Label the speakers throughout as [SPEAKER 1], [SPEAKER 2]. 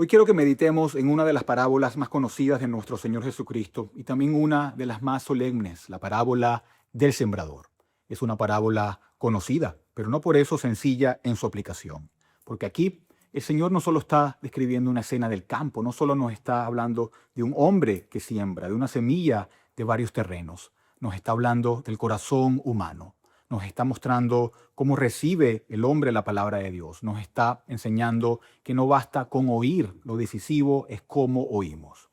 [SPEAKER 1] Hoy quiero que meditemos en una de las parábolas más conocidas de nuestro Señor Jesucristo y también una de las más solemnes, la parábola del sembrador. Es una parábola conocida, pero no por eso sencilla en su aplicación. Porque aquí el Señor no solo está describiendo una escena del campo, no solo nos está hablando de un hombre que siembra, de una semilla de varios terrenos, nos está hablando del corazón humano. Nos está mostrando cómo recibe el hombre la palabra de Dios. Nos está enseñando que no basta con oír, lo decisivo es cómo oímos.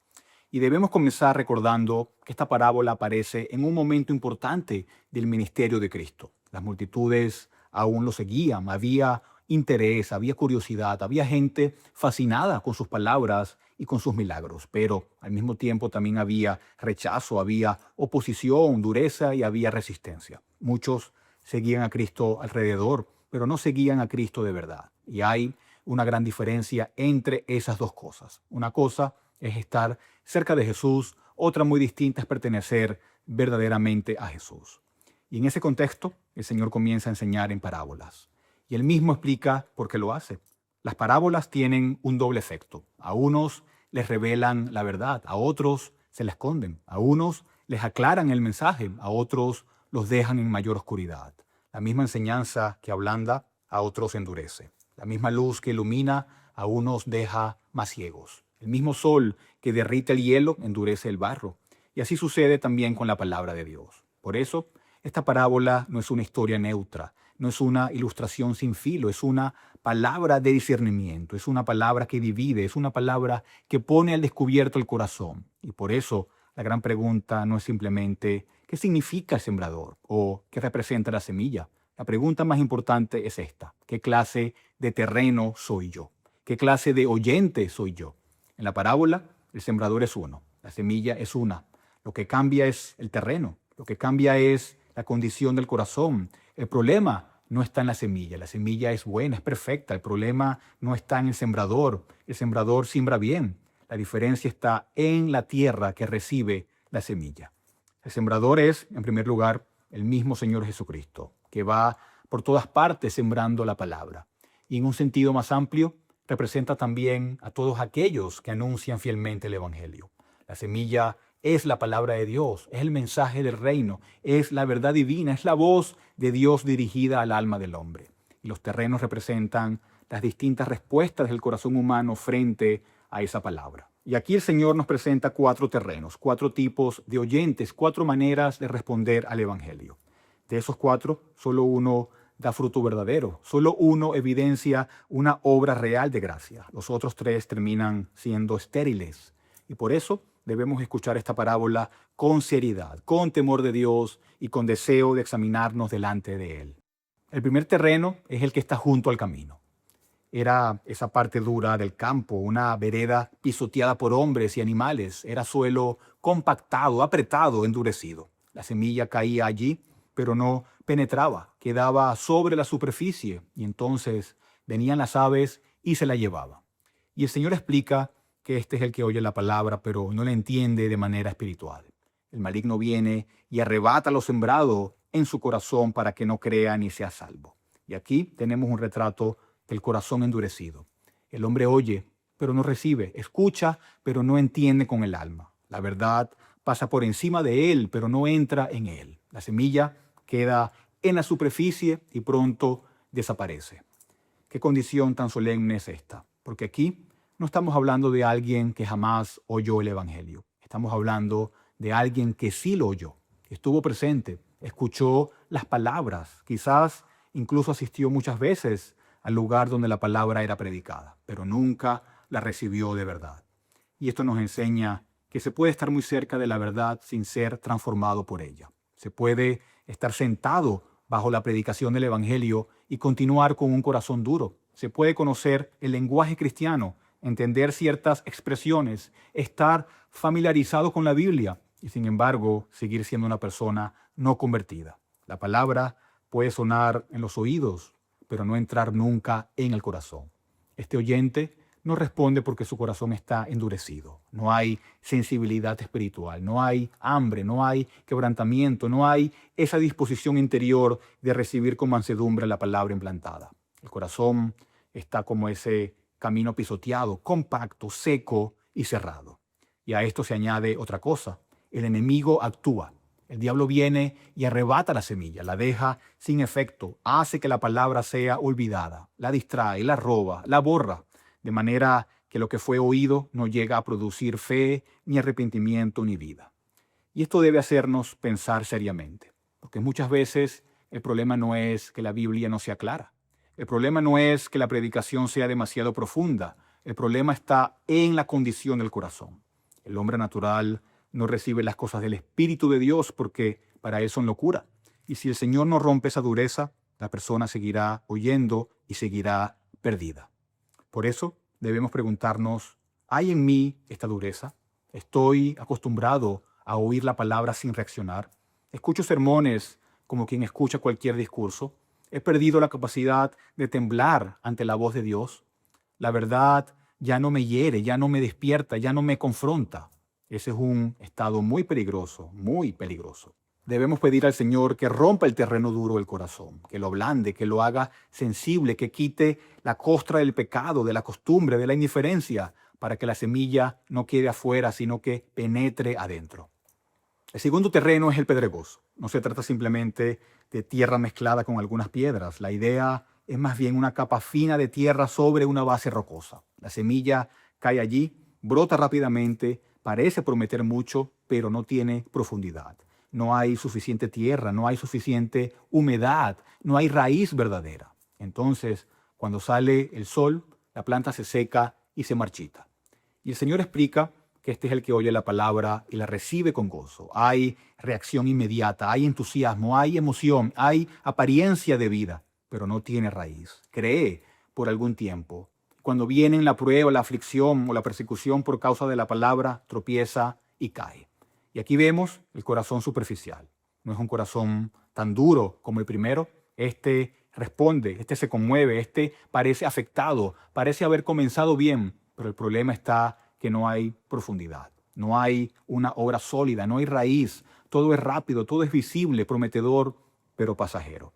[SPEAKER 1] Y debemos comenzar recordando que esta parábola aparece en un momento importante del ministerio de Cristo. Las multitudes aún lo seguían, había interés, había curiosidad, había gente fascinada con sus palabras y con sus milagros, pero al mismo tiempo también había rechazo, había oposición, dureza y había resistencia. Muchos seguían a Cristo alrededor, pero no seguían a Cristo de verdad. Y hay una gran diferencia entre esas dos cosas. Una cosa es estar cerca de Jesús, otra muy distinta es pertenecer verdaderamente a Jesús. Y en ese contexto, el Señor comienza a enseñar en parábolas. Y él mismo explica por qué lo hace. Las parábolas tienen un doble efecto. A unos les revelan la verdad, a otros se la esconden, a unos les aclaran el mensaje, a otros los dejan en mayor oscuridad. La misma enseñanza que ablanda, a otros endurece. La misma luz que ilumina, a unos deja más ciegos. El mismo sol que derrite el hielo, endurece el barro. Y así sucede también con la palabra de Dios. Por eso, esta parábola no es una historia neutra, no es una ilustración sin filo, es una palabra de discernimiento, es una palabra que divide, es una palabra que pone al descubierto el corazón. Y por eso la gran pregunta no es simplemente ¿qué significa el sembrador o qué representa la semilla? La pregunta más importante es esta: ¿qué clase de terreno soy yo? ¿Qué clase de oyente soy yo? En la parábola, el sembrador es uno, la semilla es una. Lo que cambia es el terreno, lo que cambia es la condición del corazón. El problema no está en la semilla es buena, es perfecta. El problema no está en el sembrador siembra bien. La diferencia está en la tierra que recibe la semilla. El sembrador es, en primer lugar, el mismo Señor Jesucristo, que va por todas partes sembrando la palabra. Y en un sentido más amplio, representa también a todos aquellos que anuncian fielmente el Evangelio. La semilla es la palabra de Dios, es el mensaje del reino, es la verdad divina, es la voz de Dios dirigida al alma del hombre. Y los terrenos representan las distintas respuestas del corazón humano frente a esa palabra. Y aquí el Señor nos presenta cuatro terrenos, cuatro tipos de oyentes, cuatro maneras de responder al Evangelio. De esos cuatro, solo uno da fruto verdadero, solo uno evidencia una obra real de gracia. Los otros tres terminan siendo estériles. Y por eso debemos escuchar esta parábola con seriedad, con temor de Dios y con deseo de examinarnos delante de Él. El primer terreno es el que está junto al camino. Era esa parte dura del campo, una vereda pisoteada por hombres y animales. Era suelo compactado, apretado, endurecido. La semilla caía allí, pero no penetraba, quedaba sobre la superficie y entonces venían las aves y se la llevaban. Y el Señor explica que este es el que oye la palabra, pero no la entiende de manera espiritual. El maligno viene y arrebata lo sembrado en su corazón para que no crea ni sea salvo. Y aquí tenemos un retrato del corazón endurecido. El hombre oye, pero no recibe, escucha, pero no entiende con el alma. La verdad pasa por encima de él, pero no entra en él. La semilla queda en la superficie y pronto desaparece. ¿Qué condición tan solemne es esta? Porque aquí no estamos hablando de alguien que jamás oyó el Evangelio. Estamos hablando de alguien que sí lo oyó, que estuvo presente, escuchó las palabras, quizás incluso asistió muchas veces al lugar donde la palabra era predicada, pero nunca la recibió de verdad. Y esto nos enseña que se puede estar muy cerca de la verdad sin ser transformado por ella. Se puede estar sentado bajo la predicación del Evangelio y continuar con un corazón duro. Se puede conocer el lenguaje cristiano, entender ciertas expresiones, estar familiarizado con la Biblia y sin embargo seguir siendo una persona no convertida. La palabra puede sonar en los oídos, pero no entrar nunca en el corazón. Este oyente no responde porque su corazón está endurecido. No hay sensibilidad espiritual, no hay hambre, no hay quebrantamiento, no hay esa disposición interior de recibir con mansedumbre la palabra implantada. El corazón está como ese camino pisoteado, compacto, seco y cerrado. Y a esto se añade otra cosa. El enemigo actúa. El diablo viene y arrebata la semilla, la deja sin efecto, hace que la palabra sea olvidada, la distrae, la roba, la borra, de manera que lo que fue oído no llega a producir fe, ni arrepentimiento, ni vida. Y esto debe hacernos pensar seriamente, porque muchas veces el problema no es que la Biblia no sea clara. El problema no es que la predicación sea demasiado profunda. El problema está en la condición del corazón. El hombre natural no recibe las cosas del Espíritu de Dios porque para él son locura. Y si el Señor no rompe esa dureza, la persona seguirá oyendo y seguirá perdida. Por eso debemos preguntarnos, ¿hay en mí esta dureza? ¿Estoy acostumbrado a oír la palabra sin reaccionar? ¿Escucho sermones como quien escucha cualquier discurso? ¿He perdido la capacidad de temblar ante la voz de Dios? La verdad ya no me hiere, ya no me despierta, ya no me confronta. Ese es un estado muy peligroso, muy peligroso. Debemos pedir al Señor que rompa el terreno duro del corazón, que lo ablande, que lo haga sensible, que quite la costra del pecado, de la costumbre, de la indiferencia, para que la semilla no quede afuera, sino que penetre adentro. El segundo terreno es el pedregoso. No se trata simplemente de tierra mezclada con algunas piedras. La idea es más bien una capa fina de tierra sobre una base rocosa. La semilla cae allí, brota rápidamente, parece prometer mucho, pero no tiene profundidad. No hay suficiente tierra, no hay suficiente humedad, no hay raíz verdadera. Entonces, cuando sale el sol, la planta se seca y se marchita. Y el Señor explica que este es el que oye la palabra y la recibe con gozo. Hay reacción inmediata, hay entusiasmo, hay emoción, hay apariencia de vida, pero no tiene raíz. Cree por algún tiempo. Cuando viene la prueba, la aflicción o la persecución por causa de la palabra, tropieza y cae. Y aquí vemos el corazón superficial. No es un corazón tan duro como el primero. Este responde, este se conmueve, este parece afectado, parece haber comenzado bien, pero el problema está que no hay profundidad, no hay una obra sólida, no hay raíz, todo es rápido, todo es visible, prometedor, pero pasajero.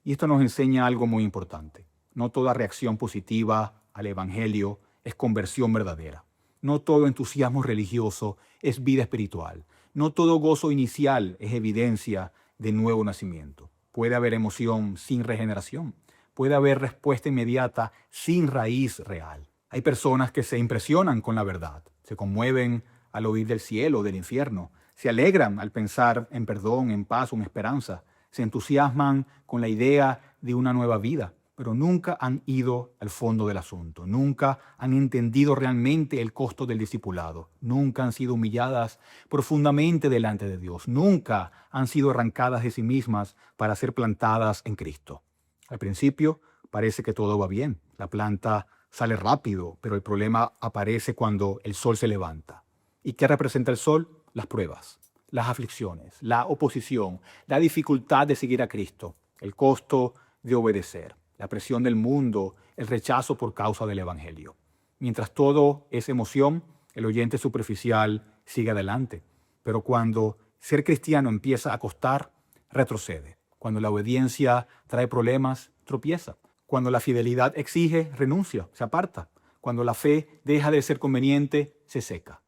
[SPEAKER 1] Y esto nos enseña algo muy importante. No toda reacción positiva al Evangelio es conversión verdadera. No todo entusiasmo religioso es vida espiritual. No todo gozo inicial es evidencia de nuevo nacimiento. Puede haber emoción sin regeneración. Puede haber respuesta inmediata sin raíz real. Hay personas que se impresionan con la verdad, se conmueven al oír del cielo o del infierno, se alegran al pensar en perdón, en paz o en esperanza, se entusiasman con la idea de una nueva vida, pero nunca han ido al fondo del asunto, nunca han entendido realmente el costo del discipulado, nunca han sido humilladas profundamente delante de Dios, nunca han sido arrancadas de sí mismas para ser plantadas en Cristo. Al principio parece que todo va bien, la planta sale rápido, pero el problema aparece cuando el sol se levanta. ¿Y qué representa el sol? Las pruebas, las aflicciones, la oposición, la dificultad de seguir a Cristo, el costo de obedecer, la presión del mundo, el rechazo por causa del Evangelio. Mientras todo es emoción, el oyente superficial sigue adelante. Pero cuando ser cristiano empieza a costar, retrocede. Cuando la obediencia trae problemas, tropieza. Cuando la fidelidad exige, renuncia, se aparta. Cuando la fe deja de ser conveniente, se seca.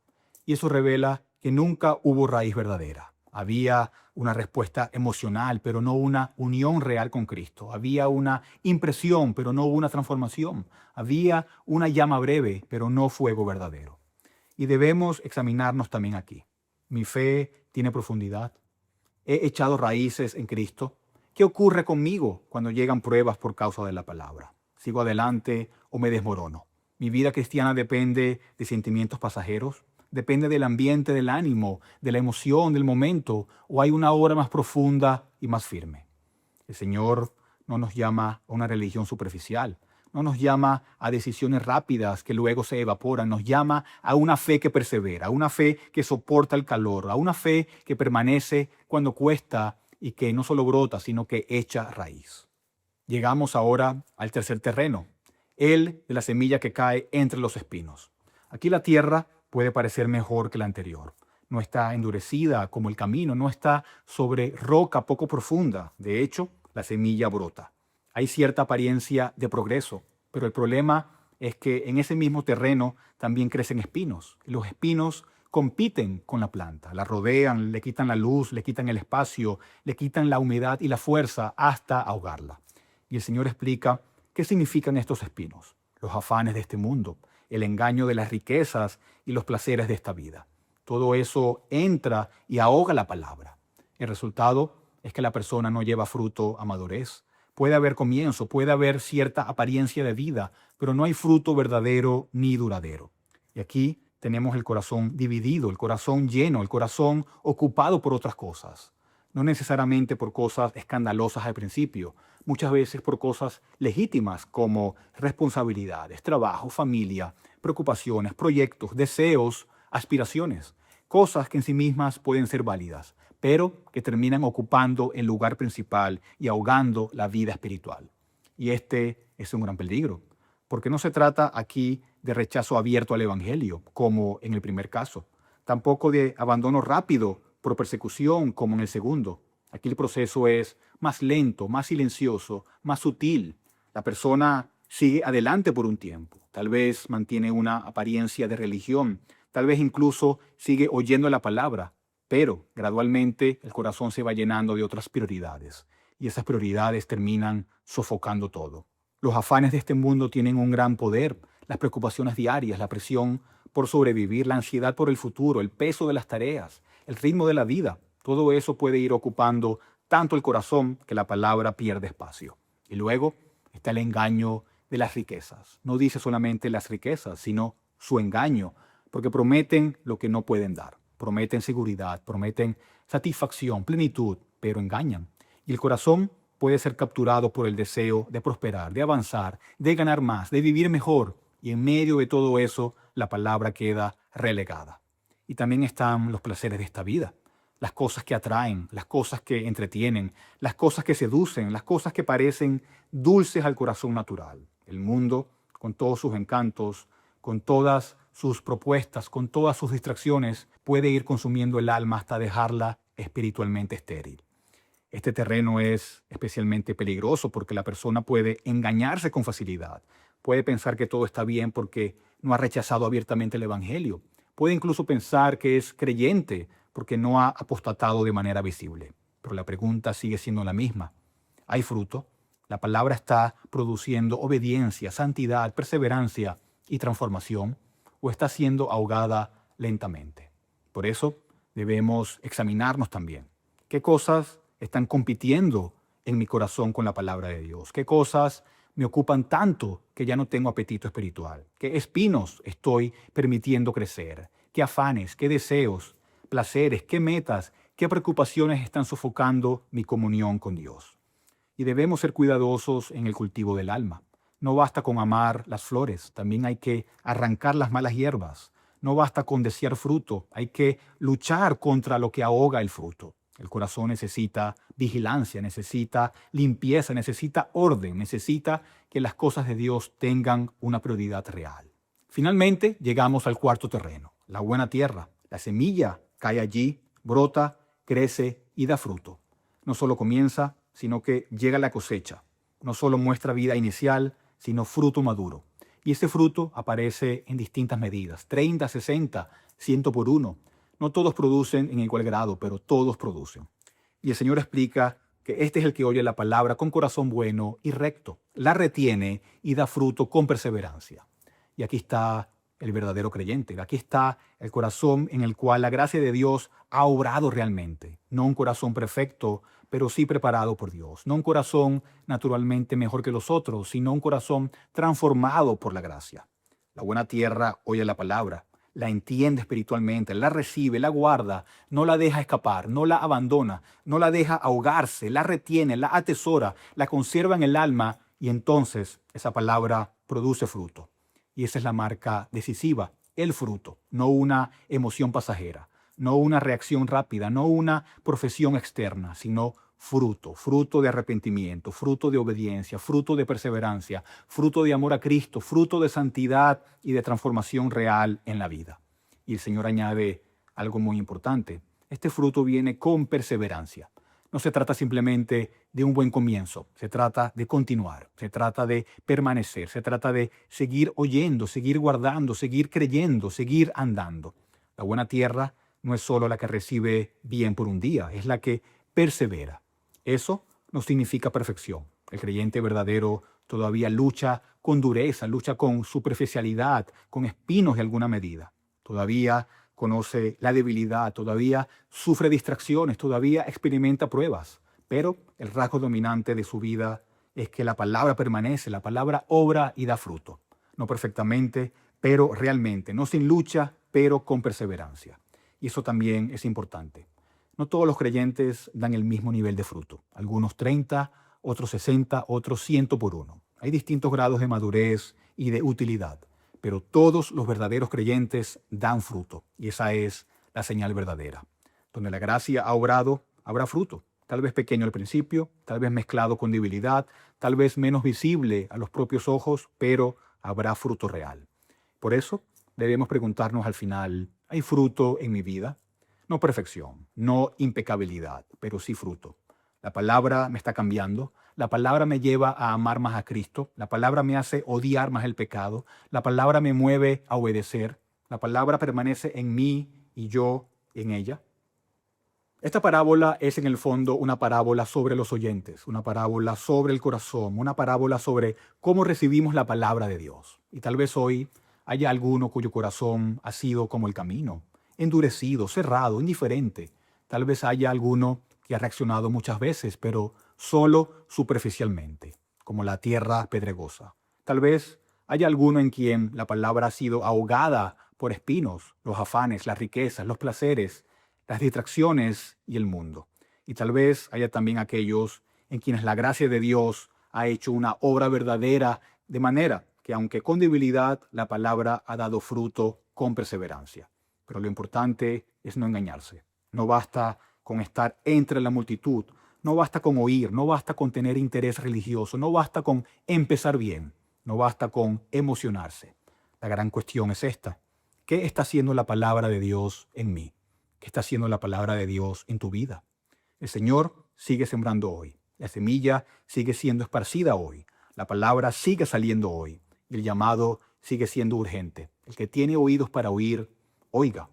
[SPEAKER 1] Y eso revela que nunca hubo raíz verdadera. Había una respuesta emocional, pero no una unión real con Cristo. Había una impresión, pero no una transformación. Había una llama breve, pero no fuego verdadero. Y debemos examinarnos también aquí. ¿Mi fe tiene profundidad? ¿He echado raíces en Cristo? ¿Qué ocurre conmigo cuando llegan pruebas por causa de la palabra? ¿Sigo adelante o me desmorono? ¿Mi vida cristiana depende de sentimientos pasajeros? ¿Depende del ambiente, del ánimo, de la emoción, del momento? ¿O hay una obra más profunda y más firme? El Señor no nos llama a una religión superficial. No nos llama a decisiones rápidas que luego se evaporan. Nos llama a una fe que persevera, a una fe que soporta el calor, a una fe que permanece cuando cuesta y que no solo brota, sino que echa raíz. Llegamos ahora al tercer terreno, el de la semilla que cae entre los espinos. Aquí la tierra puede parecer mejor que la anterior. No está endurecida como el camino, no está sobre roca poco profunda. De hecho, la semilla brota. Hay cierta apariencia de progreso, pero el problema es que en ese mismo terreno también crecen espinos. Los espinos compiten con la planta, la rodean, le quitan la luz, le quitan el espacio, le quitan la humedad y la fuerza hasta ahogarla. Y el Señor explica qué significan estos espinos: los afanes de este mundo, el engaño de las riquezas y los placeres de esta vida. Todo eso entra y ahoga la palabra. El resultado es que la persona no lleva fruto a madurez. Puede haber comienzo, puede haber cierta apariencia de vida, pero no hay fruto verdadero ni duradero. Y aquí tenemos el corazón dividido, el corazón lleno, el corazón ocupado por otras cosas. No necesariamente por cosas escandalosas al principio, muchas veces por cosas legítimas como responsabilidades, trabajo, familia, preocupaciones, proyectos, deseos, aspiraciones, cosas que en sí mismas pueden ser válidas, pero que terminan ocupando el lugar principal y ahogando la vida espiritual. Y este es un gran peligro, porque no se trata aquí de rechazo abierto al Evangelio, como en el primer caso, tampoco de abandono rápido por persecución, como en el segundo. Aquí el proceso es más lento, más silencioso, más sutil. La persona sigue adelante por un tiempo, tal vez mantiene una apariencia de religión, tal vez incluso sigue oyendo la palabra, pero gradualmente el corazón se va llenando de otras prioridades y esas prioridades terminan sofocando todo. Los afanes de este mundo tienen un gran poder: las preocupaciones diarias, la presión por sobrevivir, la ansiedad por el futuro, el peso de las tareas, el ritmo de la vida. Todo eso puede ir ocupando tanto el corazón que la palabra pierde espacio. Y luego está el engaño de las riquezas. No dice solamente las riquezas, sino su engaño, porque prometen lo que no pueden dar. Prometen seguridad, prometen satisfacción, plenitud, pero engañan. Y el corazón puede ser capturado por el deseo de prosperar, de avanzar, de ganar más, de vivir mejor. Y en medio de todo eso, la palabra queda relegada. Y también están los placeres de esta vida, las cosas que atraen, las cosas que entretienen, las cosas que seducen, las cosas que parecen dulces al corazón natural. El mundo, con todos sus encantos, con todas sus propuestas, con todas sus distracciones, puede ir consumiendo el alma hasta dejarla espiritualmente estéril. Este terreno es especialmente peligroso porque la persona puede engañarse con facilidad. Puede pensar que todo está bien porque no ha rechazado abiertamente el Evangelio. Puede incluso pensar que es creyente porque no ha apostatado de manera visible. Pero la pregunta sigue siendo la misma: ¿hay fruto? ¿La palabra está produciendo obediencia, santidad, perseverancia y transformación? ¿O está siendo ahogada lentamente? Por eso debemos examinarnos también. ¿Qué cosas están compitiendo en mi corazón con la palabra de Dios? ¿Qué cosas me ocupan tanto que ya no tengo apetito espiritual? ¿Qué espinos estoy permitiendo crecer? ¿Qué afanes, qué deseos, placeres, qué metas, qué preocupaciones están sofocando mi comunión con Dios? Y debemos ser cuidadosos en el cultivo del alma. No basta con amar las flores, también hay que arrancar las malas hierbas. No basta con desear fruto, hay que luchar contra lo que ahoga el fruto. El corazón necesita vigilancia, necesita limpieza, necesita orden, necesita que las cosas de Dios tengan una prioridad real. Finalmente, llegamos al cuarto terreno, la buena tierra. La semilla cae allí, brota, crece y da fruto. No solo comienza, sino que llega la cosecha. No solo muestra vida inicial, sino fruto maduro. Y este fruto aparece en distintas medidas: 30, 60, 100 por uno. No todos producen en igual grado, pero todos producen. Y el Señor explica que este es el que oye la palabra con corazón bueno y recto, la retiene y da fruto con perseverancia. Y aquí está el verdadero creyente. Aquí está el corazón en el cual la gracia de Dios ha obrado realmente. No un corazón perfecto, pero sí preparado por Dios. No un corazón naturalmente mejor que los otros, sino un corazón transformado por la gracia. La buena tierra oye la palabra, la entiende espiritualmente, la recibe, la guarda, no la deja escapar, no la abandona, no la deja ahogarse, la retiene, la atesora, la conserva en el alma, y entonces esa palabra produce fruto. Y esa es la marca decisiva: el fruto, no una emoción pasajera, no una reacción rápida, no una profesión externa, sino fruto, fruto de arrepentimiento, fruto de obediencia, fruto de perseverancia, fruto de amor a Cristo, fruto de santidad y de transformación real en la vida. Y el Señor añade algo muy importante: este fruto viene con perseverancia. no se trata simplemente de un buen comienzo, se trata de continuar, se trata de permanecer, se trata de seguir oyendo, seguir guardando, seguir creyendo, seguir andando. La buena tierra no es solo la que recibe bien por un día, es la que persevera. Eso no significa perfección. El creyente verdadero todavía lucha con dureza, lucha con superficialidad, con espinos de alguna medida. Todavía conoce la debilidad, todavía sufre distracciones, todavía experimenta pruebas. Pero el rasgo dominante de su vida es que la palabra permanece, la palabra obra y da fruto. No perfectamente, pero realmente. No sin lucha, pero con perseverancia. Y eso también es importante. No todos los creyentes dan el mismo nivel de fruto. Algunos 30, otros 60, otros 100 por uno. Hay distintos grados de madurez y de utilidad, pero todos los verdaderos creyentes dan fruto. Y esa es la señal verdadera. Donde la gracia ha obrado, habrá fruto. Tal vez pequeño al principio, tal vez mezclado con debilidad, tal vez menos visible a los propios ojos, pero habrá fruto real. Por eso debemos preguntarnos al final, ¿hay fruto en mi vida? No perfección, no impecabilidad, pero sí fruto. La palabra me está cambiando, la palabra me lleva a amar más a Cristo, la palabra me hace odiar más el pecado, la palabra me mueve a obedecer, la palabra permanece en mí y yo en ella. Esta parábola es en el fondo una parábola sobre los oyentes, una parábola sobre el corazón, una parábola sobre cómo recibimos la palabra de Dios. Y tal vez hoy haya alguno cuyo corazón ha sido como el camino, endurecido, cerrado, indiferente. Tal vez haya alguno que ha reaccionado muchas veces, pero solo superficialmente, como la tierra pedregosa. Tal vez haya alguno en quien la palabra ha sido ahogada por espinos, los afanes, las riquezas, los placeres, las distracciones y el mundo. Y tal vez haya también aquellos en quienes la gracia de Dios ha hecho una obra verdadera, de manera que aunque con debilidad, la palabra ha dado fruto con perseverancia. Pero lo importante es no engañarse. No basta con estar entre la multitud, no basta con oír, no basta con tener interés religioso, no basta con empezar bien, no basta con emocionarse. La gran cuestión es esta: ¿qué está haciendo la palabra de Dios en mí? ¿Qué está haciendo la palabra de Dios en tu vida? El Señor sigue sembrando hoy. La semilla sigue siendo esparcida hoy. La palabra sigue saliendo hoy. Y el llamado sigue siendo urgente. El que tiene oídos para oír, oiga.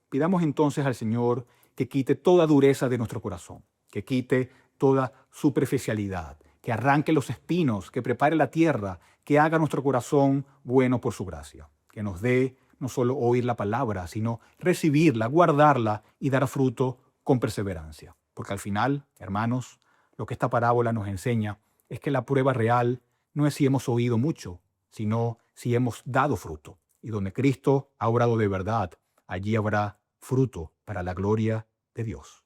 [SPEAKER 1] Pidamos entonces al Señor que quite toda dureza de nuestro corazón, que quite toda superficialidad, que arranque los espinos, que prepare la tierra, que haga nuestro corazón bueno por su gracia, que nos dé no solo oír la palabra, sino recibirla, guardarla y dar fruto con perseverancia. Porque al final, hermanos, lo que esta parábola nos enseña es que la prueba real no es si hemos oído mucho, sino si hemos dado fruto. Y donde Cristo ha obrado de verdad, allí habrá fruto para la gloria de Dios.